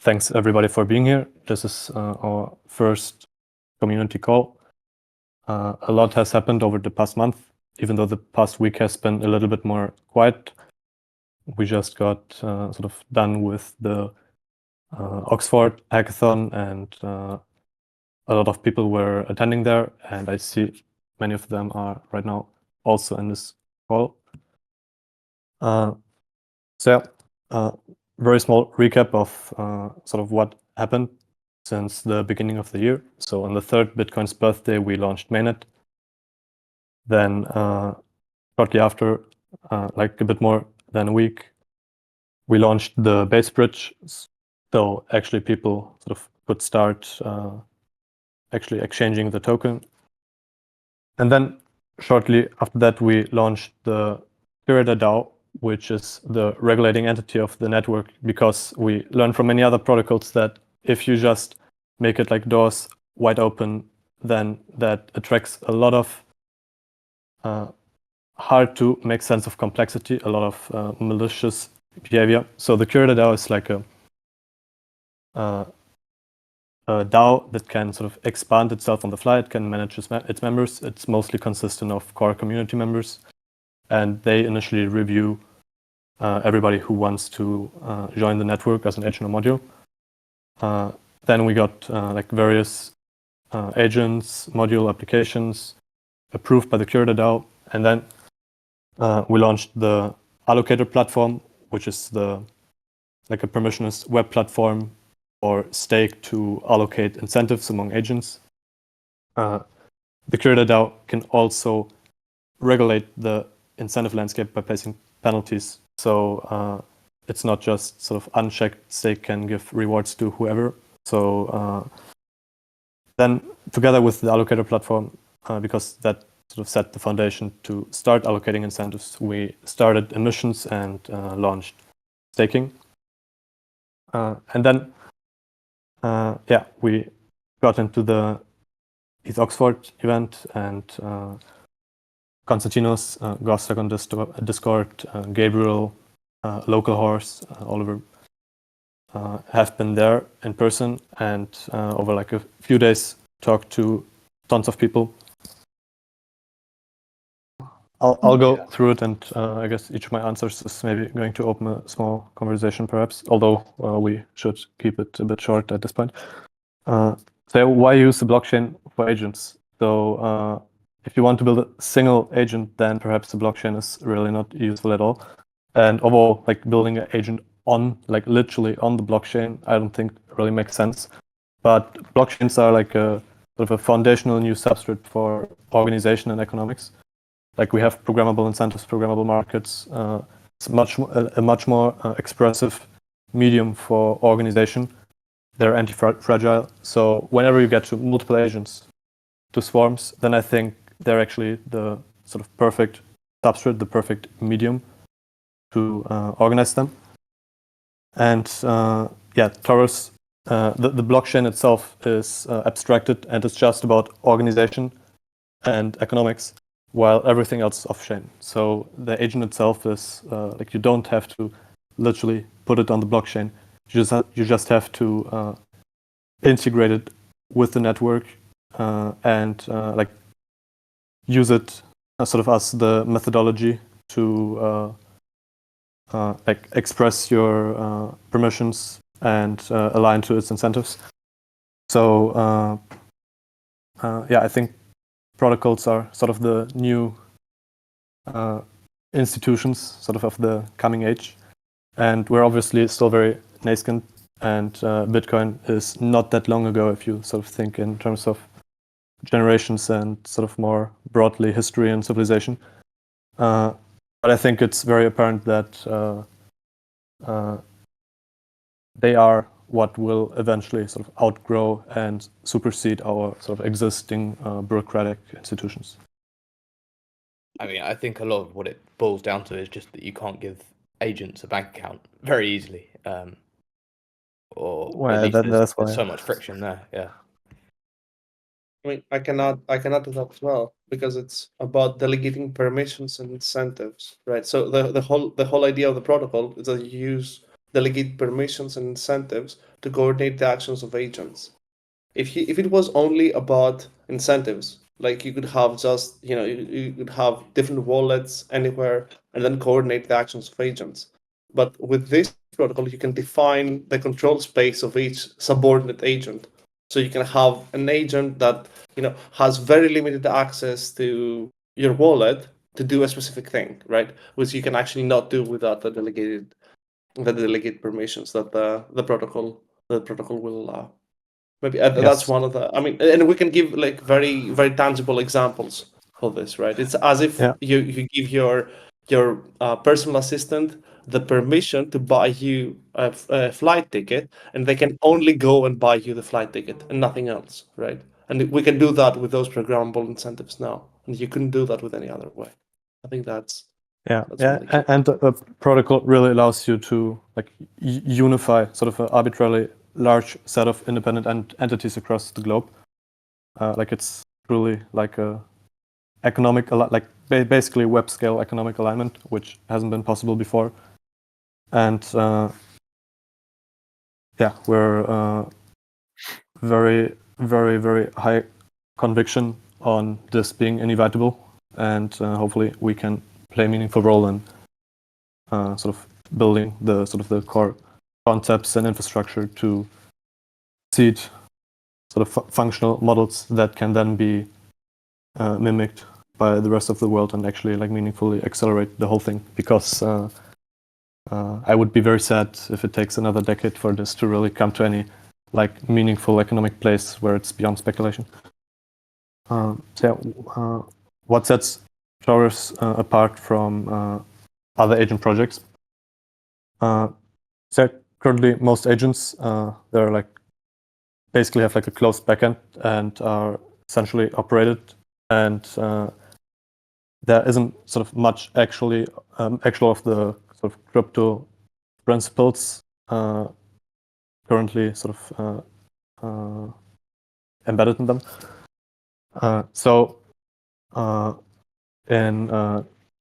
thanks everybody for being here. This is our first community call. A lot has happened over the past month, even though the past week has been a little bit more quiet. We just got sort of done with the Oxford hackathon, and a lot of people were attending there, and I see many of them are right now also in this call. Very small recap of sort of what happened since the beginning of the year. So on the third Bitcoin's birthday, we launched mainnet. Then shortly after, like a bit more than a week, we launched the base bridge. So actually people sort of could start actually exchanging the token. And then shortly after that, we launched the Curator DAO, which is the regulating entity of the network, because we learned from many other protocols that if you just make it like doors wide open, then that attracts a lot of hard to make sense of complexity, a lot of malicious behavior. So the Curator DAO is like a DAO that can sort of expand itself on the fly. It can manage its members. It's mostly consistent of core community members, and they initially review everybody who wants to join the network as an agent or module. Then we got like various agents, module applications approved by the Curator DAO, and then we launched the allocator platform, which is like a permissionless web platform or stake to allocate incentives among agents. The Curator DAO can also regulate the incentive landscape by placing penalties. So it's not just sort of unchecked stake can give rewards to whoever. So then together with the allocator platform, because that sort of set the foundation to start allocating incentives, we started emissions and launched staking. And then we got into the ETH Oxford event, and Konstantinos, Gostak on Discord, Gabriel, Local Horse, Oliver have been there in person, and over like a few days talked to tons of people. I'll go through it, and I guess each of my answers is maybe going to open a small conversation, perhaps, although we should keep it a bit short at this point. So why use the blockchain for agents? So if you want to build a single agent, then perhaps the blockchain is really not useful at all. And overall, like building an agent on, like literally on the blockchain, I don't think really makes sense. But blockchains are like a sort of a foundational new substrate for organization and economics. Like we have programmable incentives, programmable markets. It's a much more expressive medium for organization. They're anti-fragile. So whenever you get to multiple agents, to swarms, then I think they're actually the sort of perfect substrate, the perfect medium to organize them. And Torus, the blockchain itself is abstracted, and it's just about organization and economics, while everything else is off-chain. So the agent itself is like you don't have to literally put it on the blockchain. You just have to integrate it with the network and like use it sort of as the methodology to like express your permissions and align to its incentives. So I think protocols are sort of the new institutions sort of the coming age, and we're obviously still very nascent, and Bitcoin is not that long ago if you sort of think in terms of generations and sort of more broadly history and civilization. But I think it's very apparent that they are what will eventually sort of outgrow and supersede our sort of existing bureaucratic institutions. I mean, I think a lot of what it boils down to is just that you can't give agents a bank account very easily, or at least there's so much friction there. Yeah. I mean, I cannot do that as well, because it's about delegating permissions and incentives, right? So the whole idea of the protocol is that you use delegate permissions and incentives to coordinate the actions of agents. If it was only about incentives, like you could have just, you could have different wallets anywhere and then coordinate the actions of agents. But with this protocol, you can define the control space of each subordinate agent. So you can have an agent that, has very limited access to your wallet to do a specific thing, right? Which you can actually not do without the delegate permissions that the protocol will allow. Maybe that's Yes. one of the. I mean, and we can give like very very tangible examples of this, right? It's as if Yeah. you give your personal assistant the permission to buy you a flight ticket, and they can only go and buy you the flight ticket and nothing else, right? And we can do that with those programmable incentives now, and you couldn't do that with any other way. I think that's really key. And the protocol really allows you to like unify sort of an arbitrarily large set of independent entities across the globe. Like it's truly like a basically web scale economic alignment, which hasn't been possible before. And we're very, very, very high conviction on this being inevitable, and hopefully we can play a meaningful role in sort of building the core concepts and infrastructure to seed sort of functional models that can then be mimicked by the rest of the world and actually like meaningfully accelerate the whole thing. Because I would be very sad if it takes another decade for this to really come to any like meaningful economic place where it's beyond speculation. What sets Torus apart from other agent projects? So currently, most agents they're like basically have like a closed backend and are essentially operated, and there isn't sort of much actual of the sort of crypto principles currently sort of embedded in them. So in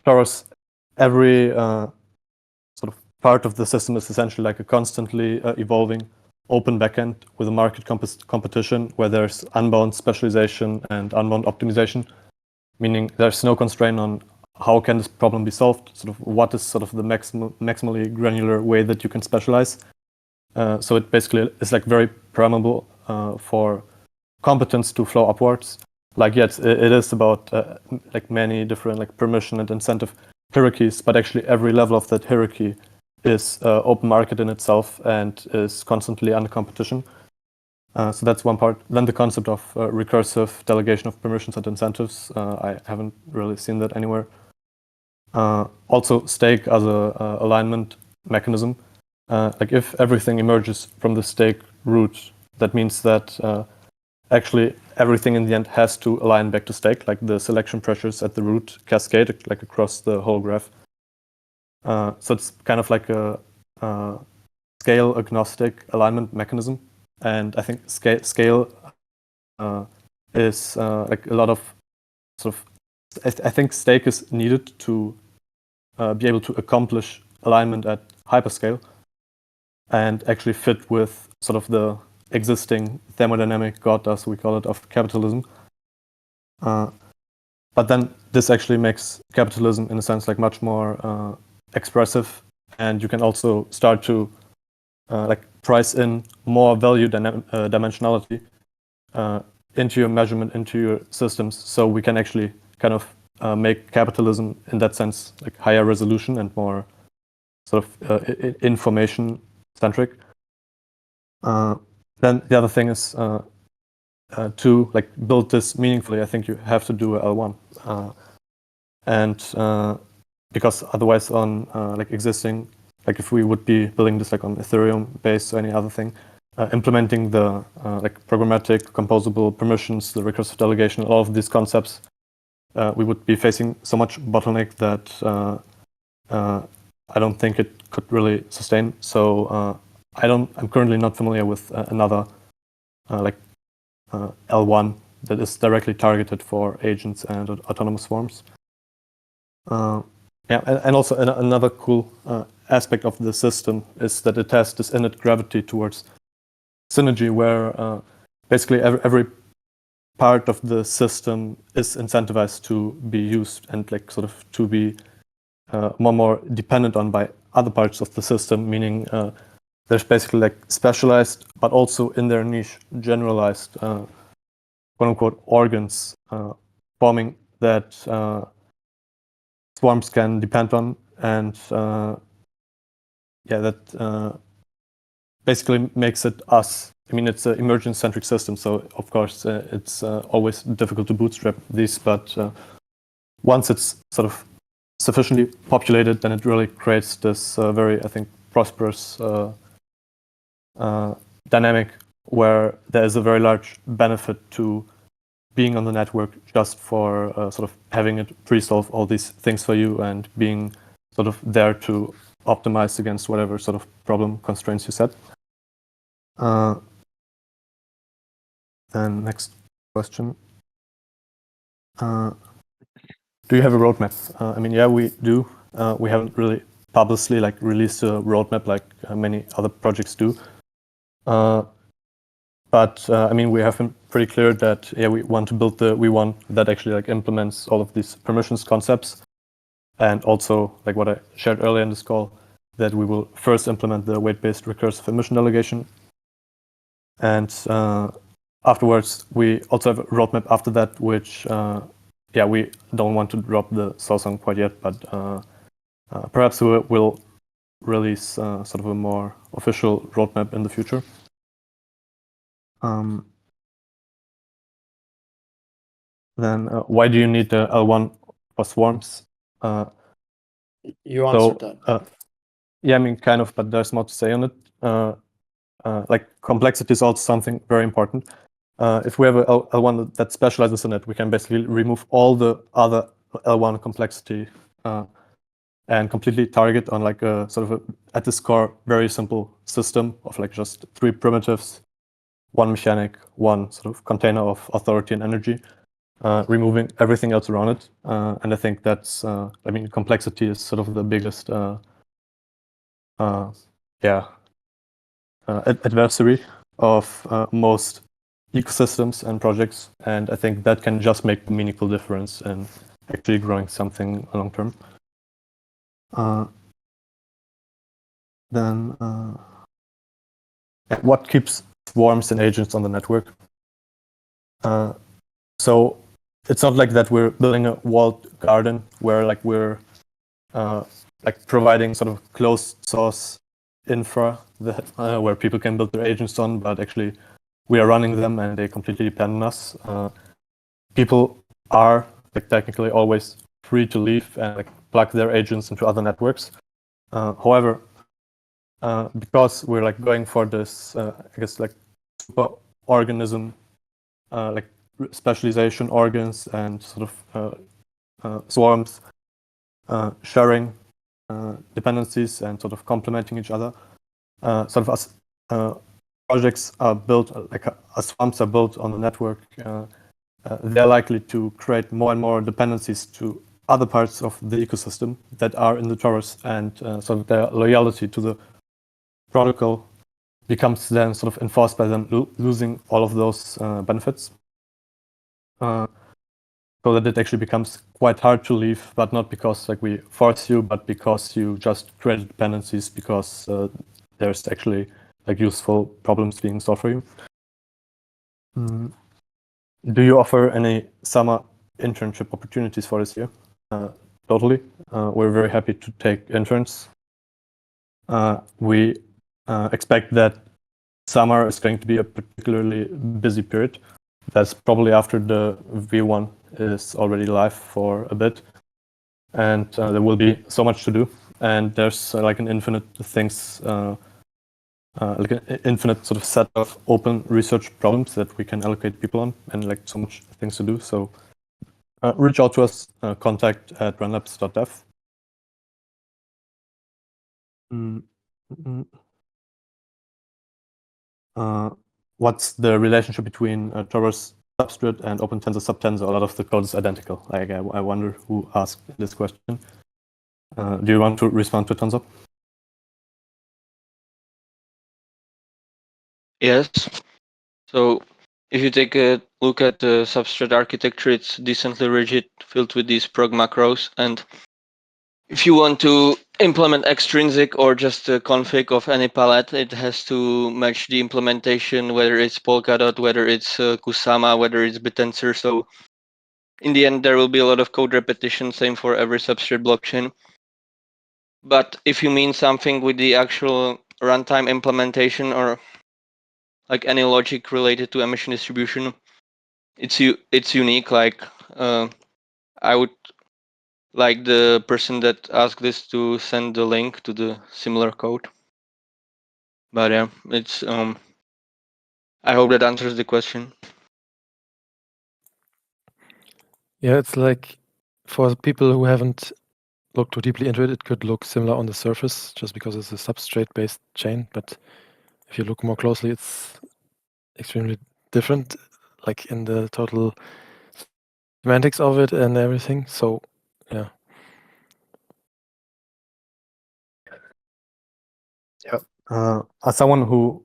Torus, every sort of part of the system is essentially like a constantly evolving open backend with a market competition where there's unbound specialization and unbound optimization, meaning there's no constraint on how can this problem be solved, sort of what is sort of the maximally granular way that you can specialize. So it basically is like very permeable for competence to flow upwards. Like yes, it is about like many different like permission and incentive hierarchies, but actually every level of that hierarchy is open market in itself and is constantly under competition. So that's one part. Then the concept of recursive delegation of permissions and incentives. I haven't really seen that anywhere. Also stake as a alignment mechanism. Like if everything emerges from the stake root, that means that actually everything in the end has to align back to stake, like the selection pressures at the root cascade like across the whole graph. So it's kind of like a scale agnostic alignment mechanism, and I think scale is like a lot of sort of. I think stake is needed to be able to accomplish alignment at hyperscale and actually fit with sort of the existing thermodynamic god, as we call it, of capitalism. But then this actually makes capitalism, in a sense, like much more expressive, and you can also start to like price in more value dimensionality into your measurement, into your systems, so we can actually kind of make capitalism in that sense like higher resolution and more sort of information centric. Then the other thing is to like build this meaningfully, I think you have to do a L1, and because otherwise on like existing, like if we would be building this like on Ethereum base or any other thing, implementing the like programmatic composable permissions, the recursive delegation, all of these concepts, we would be facing so much bottleneck that I don't think it could really sustain. So I'm currently not familiar with another like L1 that is directly targeted for agents and autonomous forms. And also another cool aspect of the system is that it has this innate gravity towards synergy, where basically every part of the system is incentivized to be used and like sort of to be more dependent on by other parts of the system, meaning there's basically like specialized, but also in their niche, generalized, quote unquote, organs forming that swarms can depend on, and that basically makes it us. I mean, it's an emergence-centric system, so of course it's always difficult to bootstrap these, but once it's sort of sufficiently populated, then it really creates this very, I think, prosperous dynamic where there is a very large benefit to being on the network just for sort of having it pre-solve all these things for you and being sort of there to optimize against whatever sort of problem constraints you set. Then next question. Do you have a roadmap? I mean, yeah, we do. We haven't really publicly like released a roadmap like many other projects do. But I mean, we have been pretty clear that we want to build the V1 that actually like implements all of these permissions concepts, and also like what I shared earlier in this call, that we will first implement the weight-based recursive emission delegation, and afterwards we also have a roadmap after that, which we don't want to drop the source on quite yet, but perhaps we'll release sort of a more official roadmap in the future. Then why do you need the L1 for swarms? You answered that. Yeah, I mean, kind of, but there's more to say on it. Like complexity is also something very important. If we have a L1 that specializes in it, we can basically remove all the other L1 complexity and completely target on like a sort of at its core very simple system of like just 3 primitives, 1 mechanic, 1 sort of container of authority and energy, removing everything else around it. And I think that's, I mean, complexity is sort of the biggest, adversary of most ecosystems and projects. And I think that can just make a meaningful difference in actually growing something long term. Then, what keeps swarms and agents on the network? So it's not like that we're building a walled garden where like we're like providing sort of closed source infra that where people can build their agents on, but actually we are running them and they completely depend on us. People are like technically always free to leave and like plug their agents into other networks. However, because we're like going for this, I guess like super organism, like specialization organs and sort of swarms sharing dependencies and sort of complementing each other. Sort of as projects are built, like as swarms are built on the network, they're likely to create more and more dependencies to other parts of the ecosystem that are in the Torus, and sort of their loyalty to the protocol becomes then sort of enforced by them losing all of those benefits. So that it actually becomes quite hard to leave, but not because like we force you, but because you just create dependencies because there's actually like useful problems being solved for you. Do you offer any summer internship opportunities for this year? Totally. We're very happy to take interns. We expect that summer is going to be a particularly busy period. That's probably after the V1 is already live for a bit, and there will be so much to do, and there's like an infinite things, like an infinite sort of set of open research problems that we can allocate people on, and like so much things to do. So reach out to us, contact@runlabs.dev. What's the relationship between Torus substrate and OpenTensor subtensor? A lot of the code is identical. Like I wonder who asked this question. Do you want to respond to Tensor? Yes. So if you take a look at the substrate architecture, it's decently rigid, filled with these prog macros. And if you want to implement extrinsic or just a config of any palette, it has to match the implementation, whether it's Polkadot, whether it's Kusama, whether it's Bitensor. So in the end, there will be a lot of code repetition, same for every substrate blockchain. But if you mean something with the actual runtime implementation or like any logic related to emission distribution, it's unique. Like I would like the person that asked this to send the link to the similar code. But yeah, it's I hope that answers the question. Yeah, it's like for people who haven't looked too deeply into it, it could look similar on the surface just because it's a substrate-based chain. But if you look more closely, it's extremely different, like in the total semantics of it and everything. So, yeah. As someone who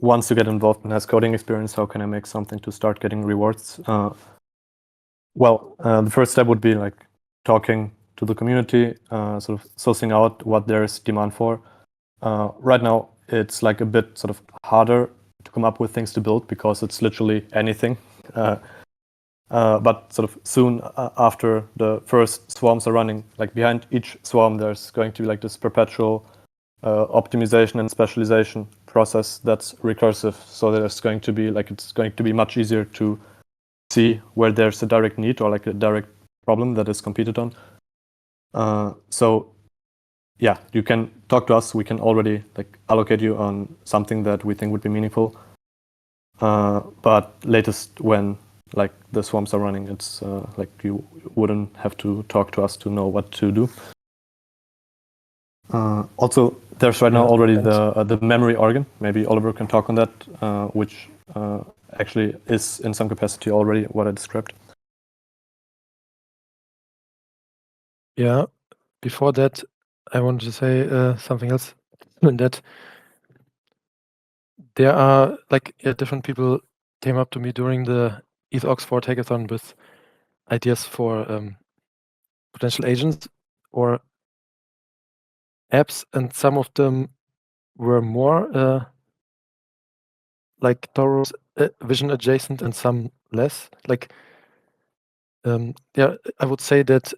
wants to get involved and has coding experience, how can I make something to start getting rewards? Well, the first step would be like talking to the community, sort of sourcing out what there is demand for. Right now, it's like a bit sort of harder to come up with things to build because it's literally anything. But sort of soon after the first swarms are running, like behind each swarm, there's going to be like this perpetual optimization and specialization process that's recursive. So there's going to be like, it's going to be much easier to see where there's a direct need or like a direct problem that is competed on. So yeah, you can talk to us. We can already like allocate you on something that we think would be meaningful. But latest when like the swarms are running, it's like you wouldn't have to talk to us to know what to do. Also, there's right now already the memory organ. Maybe Oliver can talk on that, which actually is in some capacity already what I described. Yeah. Before that, I wanted to say something else. That there are like different people came up to me during the ETH Oxford hackathon with ideas for potential agents or apps, and some of them were more like Torus vision adjacent and some less. Like, yeah, I would say that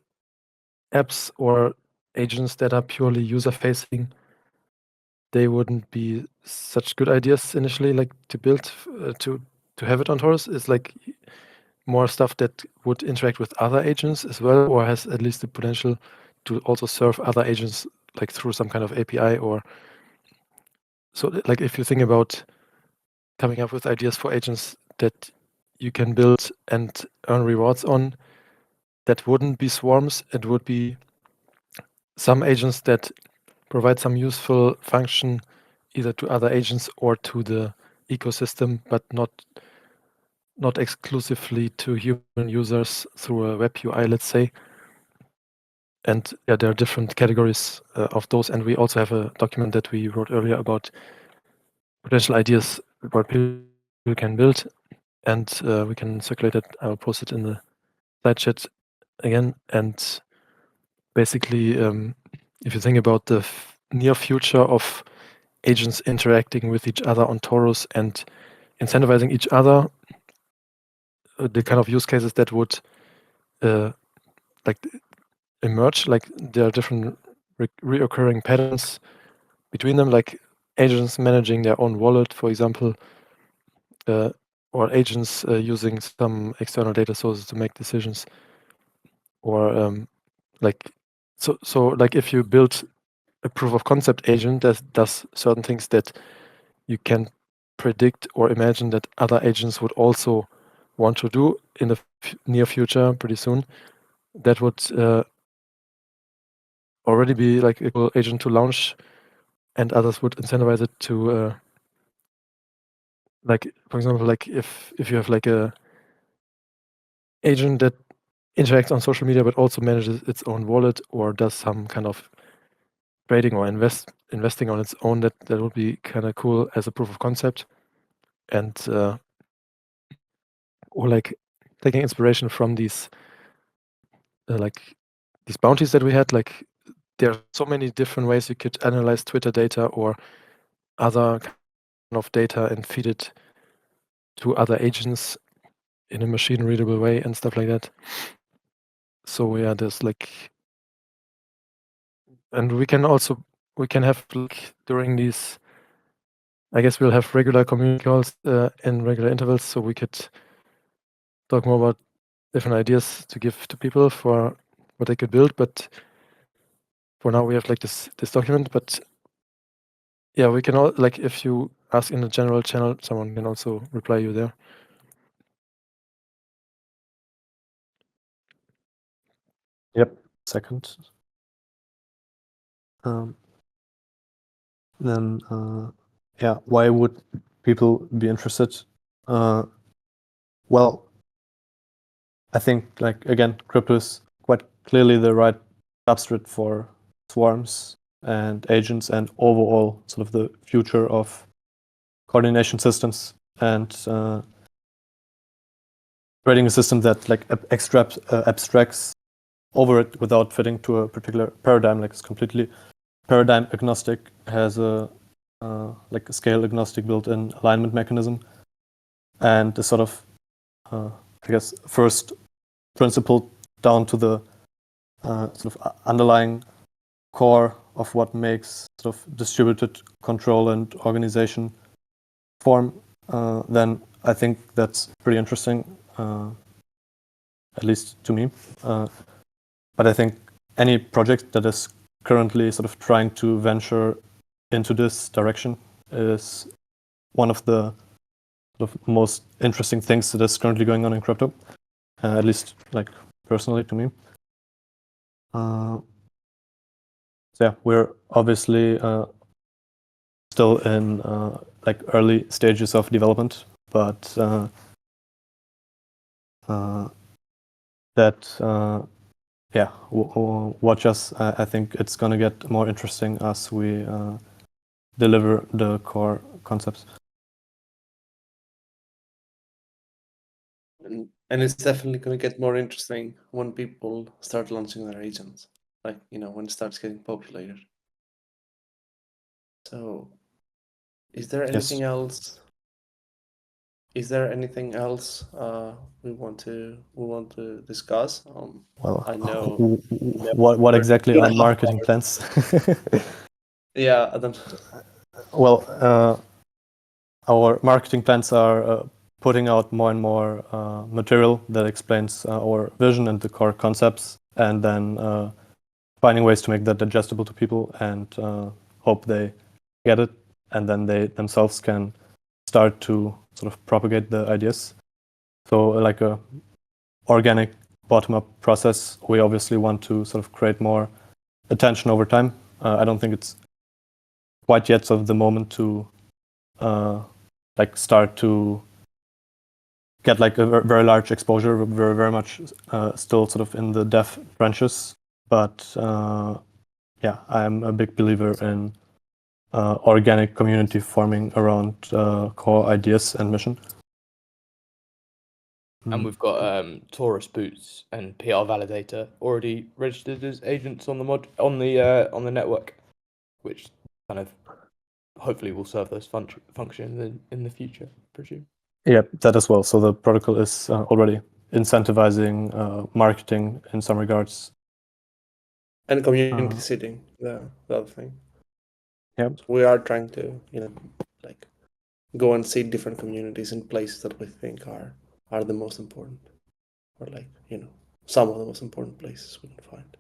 apps or agents that are purely user facing, they wouldn't be such good ideas initially, like to build to have it on Torus. Is like more stuff that would interact with other agents as well, or has at least the potential to also serve other agents like through some kind of API. Or so like if you think about coming up with ideas for agents that you can build and earn rewards on, that wouldn't be swarms. It would be some agents that provide some useful function either to other agents or to the ecosystem, but not exclusively to human users through a web UI, let's say. And yeah, there are different categories of those. And we also have a document that we wrote earlier about potential ideas what people can build. And we can circulate it. I will post it in the side chat again. And basically, if you think about the near future of agents interacting with each other on Torus and incentivizing each other, the kind of use cases that would like emerge, like there are different reoccurring patterns between them, like agents managing their own wallet, for example, or agents using some external data sources to make decisions, or like so like if you build a proof of concept agent that does certain things that you can predict or imagine that other agents would also want to do in the near future, pretty soon, that would already be like a cool agent to launch, and others would incentivize it to like, for example, like if you have like a agent that interacts on social media but also manages its own wallet or does some kind of trading or investing on its own, that would be kind of cool as a proof of concept. and or like taking inspiration from these like these bounties that we had. Like there are so many different ways you could analyze Twitter data or other kind of data and feed it to other agents in a machine readable way and stuff like that. So yeah, there's like, and we can have like during these, I guess we'll have regular community calls in regular intervals, so we could talk more about different ideas to give to people for what they could build. But for now we have like this document, but yeah, we can all, like, if you ask in the general channel, someone can also reply you there. Yep. Second. Then yeah, why would people be interested? Well, I think, like, again, crypto is quite clearly the right substrate for swarms and agents and overall sort of the future of coordination systems, and creating a system that like abstracts over it without fitting to a particular paradigm, like it's completely paradigm agnostic, has a like a scale agnostic built-in alignment mechanism, and the sort of I guess first principle down to the sort of underlying core of what makes sort of distributed control and organization form, then I think that's pretty interesting, at least to me. But I think any project that is currently sort of trying to venture into this direction is one of the sort of most interesting things that is currently going on in crypto, at least like personally to me. So yeah, we're obviously still in like early stages of development, but that yeah, watch us. I think it's gonna get more interesting as we deliver the core concepts. And it's definitely going to get more interesting when people start launching their agents, like, when it starts getting populated. So, is there anything else? Is there anything else we want to discuss? Well, I know. what exactly are marketing plans? Yeah, I don't. Well, our marketing plans are putting out more and more material that explains our vision and the core concepts, and then finding ways to make that digestible to people, and hope they get it, and then they themselves can start to sort of propagate the ideas. So like a organic bottom-up process, we obviously want to sort of create more attention over time. I don't think it's quite yet sort of the moment to like start to get like a very large exposure. We're very much still sort of in the dev trenches, but yeah, I'm a big believer in organic community forming around core ideas and mission. And we've got Torus boots and PR validator already registered as agents on the network, which kind of hopefully will serve those functions in the future, I presume. Yeah, that as well. So the protocol is already incentivizing marketing in some regards. And community seeding, the other thing. Yeah. So we are trying to, like, go and seed different communities in places that we think are the most important, or like, some of the most important places we can find.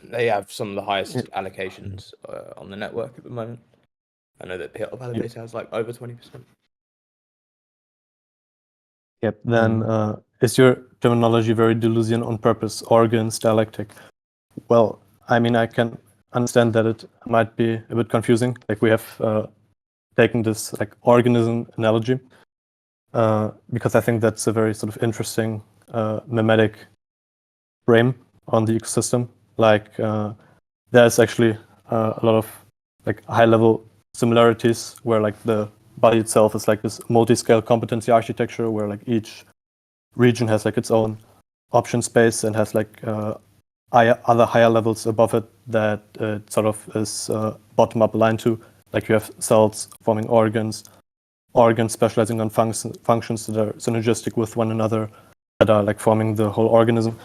They have some of the highest allocations on the network at the moment. I know that PR validator has like over 20%. Yep. Then is your terminology very Deleuzian on purpose, organs, dialectic? Well, I mean, I can understand that it might be a bit confusing. Like we have taken this like organism analogy because I think that's a very sort of interesting mimetic frame on the ecosystem. Like there's actually a lot of like high-level similarities where like the body itself is like this multi-scale competency architecture where like each region has like its own option space and has like other higher levels above it that it sort of is bottom-up aligned to. Like you have cells forming organs specializing on functions that are synergistic with one another, that are like forming the whole organism.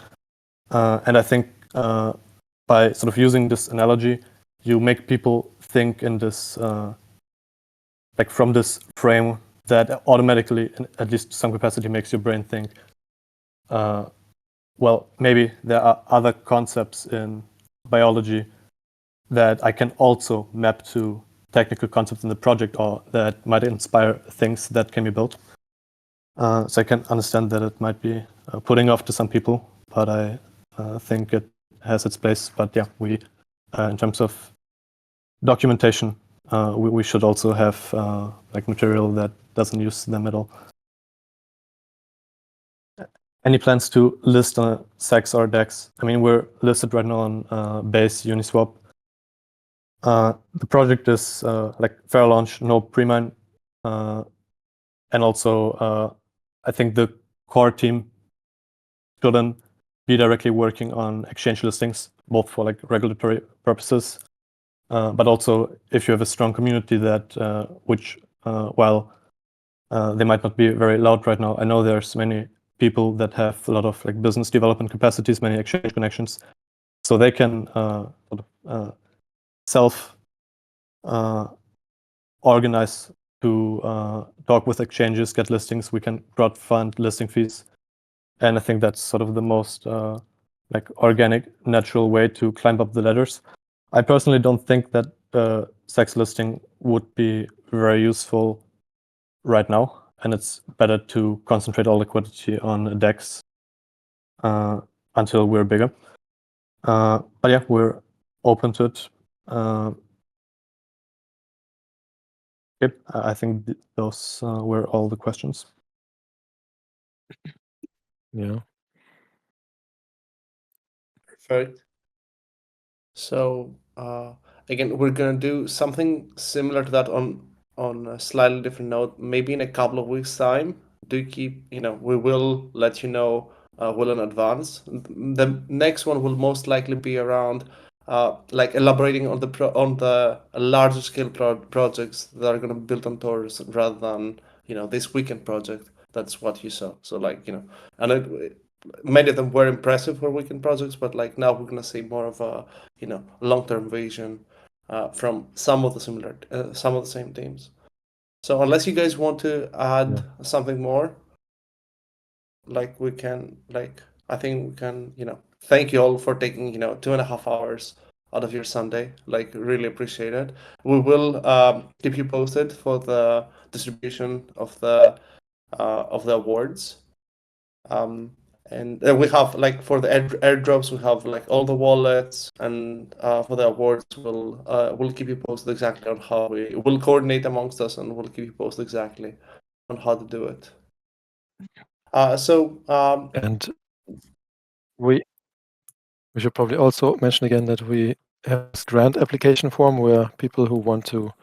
And I think by sort of using this analogy, you make people think in this, like from this frame that automatically, at least to some capacity, makes your brain think, well, maybe there are other concepts in biology that I can also map to technical concepts in the project, or that might inspire things that can be built. So I can understand that it might be putting off to some people, but I think it has its place. But yeah, we, in terms of documentation, we should also have like material that doesn't use them at all. Any plans to list on SEX or DEX? I mean, we're listed right now on Base, Uniswap. The project is like fair launch, no pre-mine, and also I think the core team shouldn't be directly working on exchange listings, both for like regulatory purposes, but also if you have a strong community that which while they might not be very loud right now, I know there's many people that have a lot of like business development capacities, many exchange connections, so they can sort of self organize to talk with exchanges, get listings. We can crowdfund listing fees, and I think that's sort of the most like organic, natural way to climb up the ladders. I personally don't think that sex listing would be very useful right now, and it's better to concentrate all liquidity on DEX until we're bigger. But yeah, we're open to it. Yep, I think those were all the questions. Yeah. Perfect. So again, we're gonna do something similar to that on a slightly different note. Maybe in a couple of weeks' time. Do keep, we will let you know well in advance. The next one will most likely be around like elaborating on the larger scale projects that are gonna be built on Torus rather than this weekend project. That's what you saw. So like and many of them were impressive for weekend projects, but like now we're gonna see more of a long-term vision from some of the same teams. So unless you guys want to add something more, like we can I think we can thank you all for taking 2.5 hours out of your Sunday. Like really appreciate it. We will keep you posted for the distribution of the awards. And we have like for the airdrops, we have like all the wallets, and for the awards, we'll keep you posted exactly on how we'll coordinate amongst us, and we'll keep you posted exactly on how to do it. And we should probably also mention again that we have this grant application form where people who want to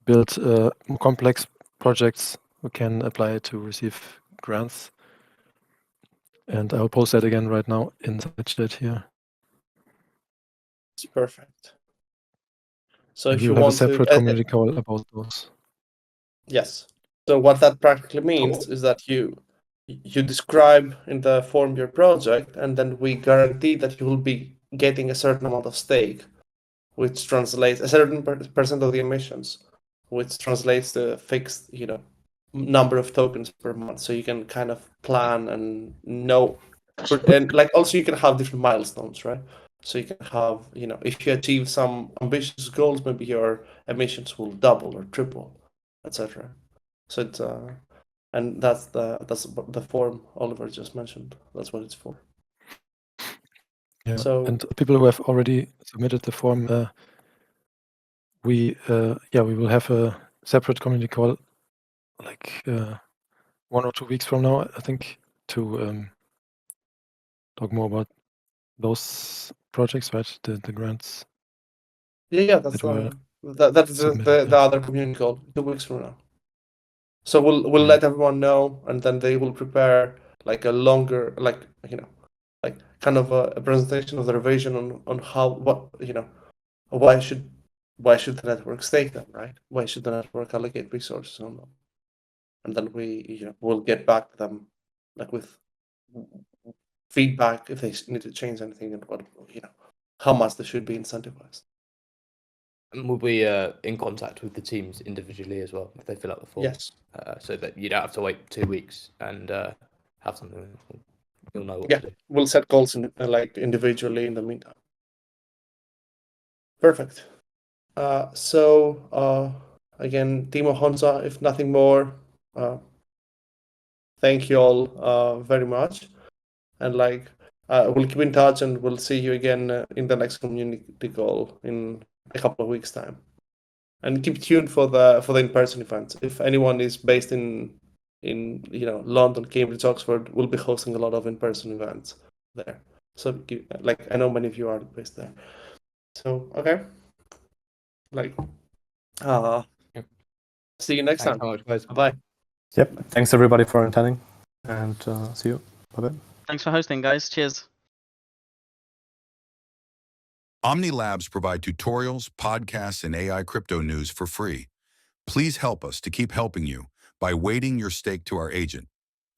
build more complex projects who can apply to receive grants. And I'll post that again right now in the chat here. It's perfect. So And if we you will have a want separate to, community call about those. yes. So what that practically means is that you describe in the form your project, and then we guarantee that you will be getting a certain amount of stake, which translates a certain percent of the emissions, which translates to a fixed, number of tokens per month. So you can kind of plan and know, and like also you can have different milestones, right? So you can have, if you achieve some ambitious goals, maybe your emissions will double or triple, etc. So it's and that's the form Oliver just mentioned. That's what it's for. Yeah. So and people who have already submitted the form, we will have a separate community call, like 1 or 2 weeks from now, I think, to talk more about those projects, right? The grants. yeah, that's that were that's submitted, the other community call 2 weeks from now. So we'll let everyone know, and then they will prepare like a longer, like kind of a presentation of their vision on how why should the network stake them, right? Why should the network allocate resources on them? And then we'll get back to them like with feedback if they need to change anything and what how much they should be incentivized. And we'll be in contact with the teams individually as well if they fill out the form. Yes. So that you don't have to wait 2 weeks and have something. You'll know what Yeah, to do. we'll set goals like individually in the meantime. Perfect. So again, Timo, Honza, if nothing more, thank you all very much, and we'll keep in touch, and we'll see you again in the next community call in a couple of weeks' time. And keep tuned for the in-person events. If anyone is based in London, Cambridge, Oxford, we'll be hosting a lot of in-person events there. So I know many of you are based there. So okay, see you next Thanks time. so much, guys. Bye. Yep. Thanks everybody for attending, and see you. Bye bye. Thanks for hosting, guys. Cheers. Omni Labs provide tutorials, podcasts, and AI crypto news for free. Please help us to keep helping you by weighting your stake to our agent.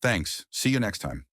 Thanks. See you next time.